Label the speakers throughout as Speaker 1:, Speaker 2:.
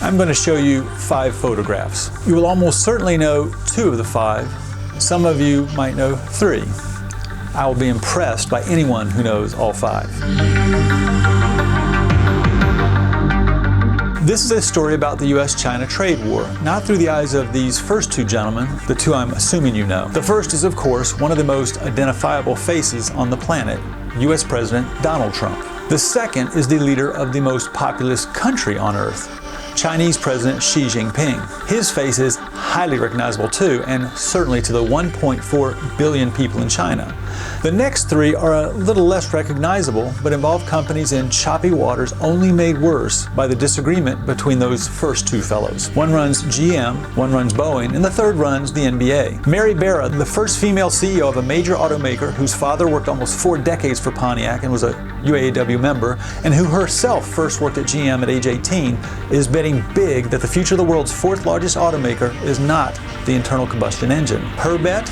Speaker 1: I'm going to show you 5 photographs. You will almost certainly know 2 of the 5. Some of you might know 3. I will be impressed by anyone who knows all 5. This is a story about the US-China trade war, not through the eyes of these first 2 gentlemen, the 2 I'm assuming you know. The first is, of course, one of the most identifiable faces on the planet, US President Donald Trump. The second is the leader of the most populous country on earth, Chinese President Xi Jinping. His face is highly recognizable too, and certainly to the 1.4 billion people in China. The next 3 are a little less recognizable, but involve companies in choppy waters only made worse by the disagreement between those first 2 fellows. One runs GM, one runs Boeing, and the third runs the NBA. Mary Barra, the first female CEO of a major automaker whose father worked almost 4 decades for Pontiac and was a UAW member, and who herself first worked at GM at age 18, is betting big that the future of the world's 4th largest automaker is not the internal combustion engine. Her bet?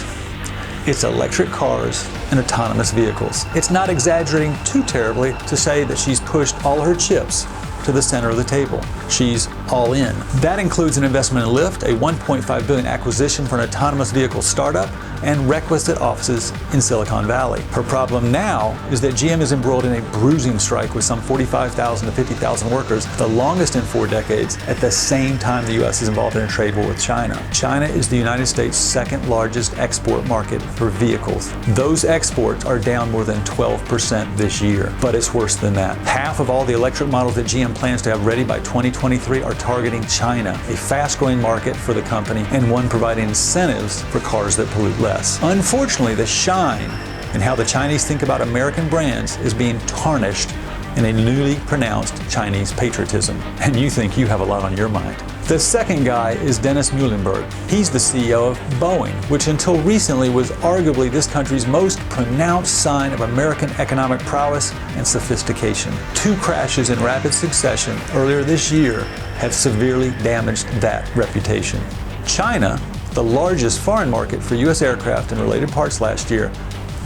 Speaker 1: It's electric cars and autonomous vehicles. It's not exaggerating too terribly to say that she's pushed all her chips to the center of the table. She's all in. That includes an investment in Lyft, a $1.5 billion acquisition for an autonomous vehicle startup, and requisite offices in Silicon Valley. Her problem now is that GM is embroiled in a bruising strike with some 45,000 to 50,000 workers, the longest in 4 decades, at the same time the US is involved in a trade war with China. China is the United States' 2nd largest export market for vehicles. Those exports are down more than 12% this year, but it's worse than that. Half of all the electric models that GM plans to have ready by 2023 are targeting China, a fast-growing market for the company and one providing incentives for cars that pollute less. Unfortunately, the shine in how the Chinese think about American brands is being tarnished in a newly pronounced Chinese patriotism, and you think you have a lot on your mind. The second guy is Dennis Muilenburg. He's the CEO of Boeing, which until recently was arguably this country's most pronounced sign of American economic prowess and sophistication. 2 crashes in rapid succession earlier this year have severely damaged that reputation. China, the largest foreign market for U.S. aircraft and related parts last year,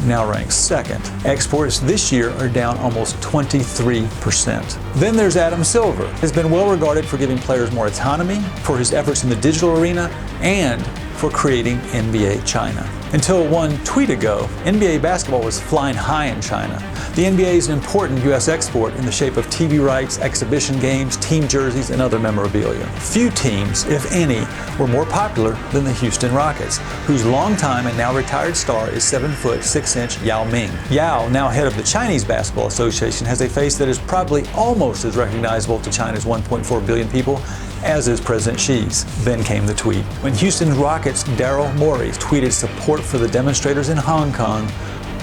Speaker 1: now ranks 2nd. Exports this year are down almost 23%. Then there's Adam Silver. He has been well regarded for giving players more autonomy, for his efforts in the digital arena, and for creating NBA China. Until 1 tweet ago, NBA basketball was flying high in China. The NBA is an important U.S. export in the shape of TV rights, exhibition games, team jerseys, and other memorabilia. Few teams, if any, were more popular than the Houston Rockets, whose longtime and now retired star is 7-foot 6-inch Yao Ming. Yao, now head of the Chinese Basketball Association, has a face that is probably almost as recognizable to China's 1.4 billion people as is President Xi's. Then came the tweet. When Houston Rockets' Daryl Morey tweeted support for the demonstrators in Hong Kong,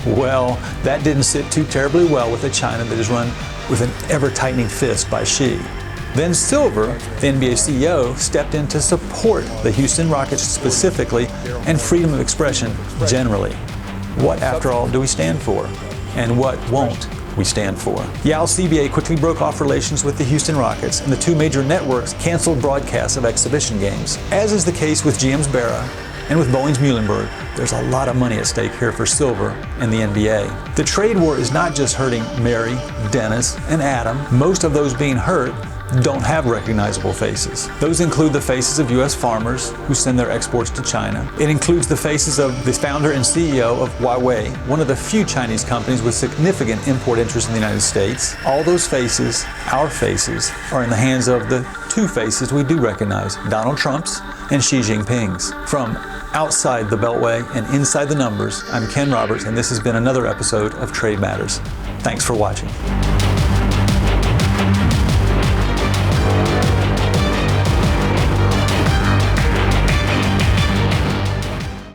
Speaker 1: well, that didn't sit too terribly well with a China that is run with an ever-tightening fist by Xi. Then Silver, the NBA CEO, stepped in to support the Houston Rockets specifically and freedom of expression generally. What, after all, do we stand for? And what won't we stand for? Yao's CBA quickly broke off relations with the Houston Rockets, and the 2 major networks canceled broadcasts of exhibition games. As is the case with GM's Barra and with Boeing's Muilenburg, there's a lot of money at stake here for Silver and the NBA. The trade war is not just hurting Mary, Dennis, and Adam. Most of those being hurt don't have recognizable faces. Those include the faces of U.S. farmers who send their exports to China. It includes the faces of the founder and CEO of Huawei, one of the few Chinese companies with significant import interests in the United States. All those faces, our faces, are in the hands of the 2 faces we do recognize, Donald Trump's and Xi Jinping's. From outside the Beltway and inside the numbers, I'm Ken Roberts, and this has been another episode of Trade Matters. Thanks for watching.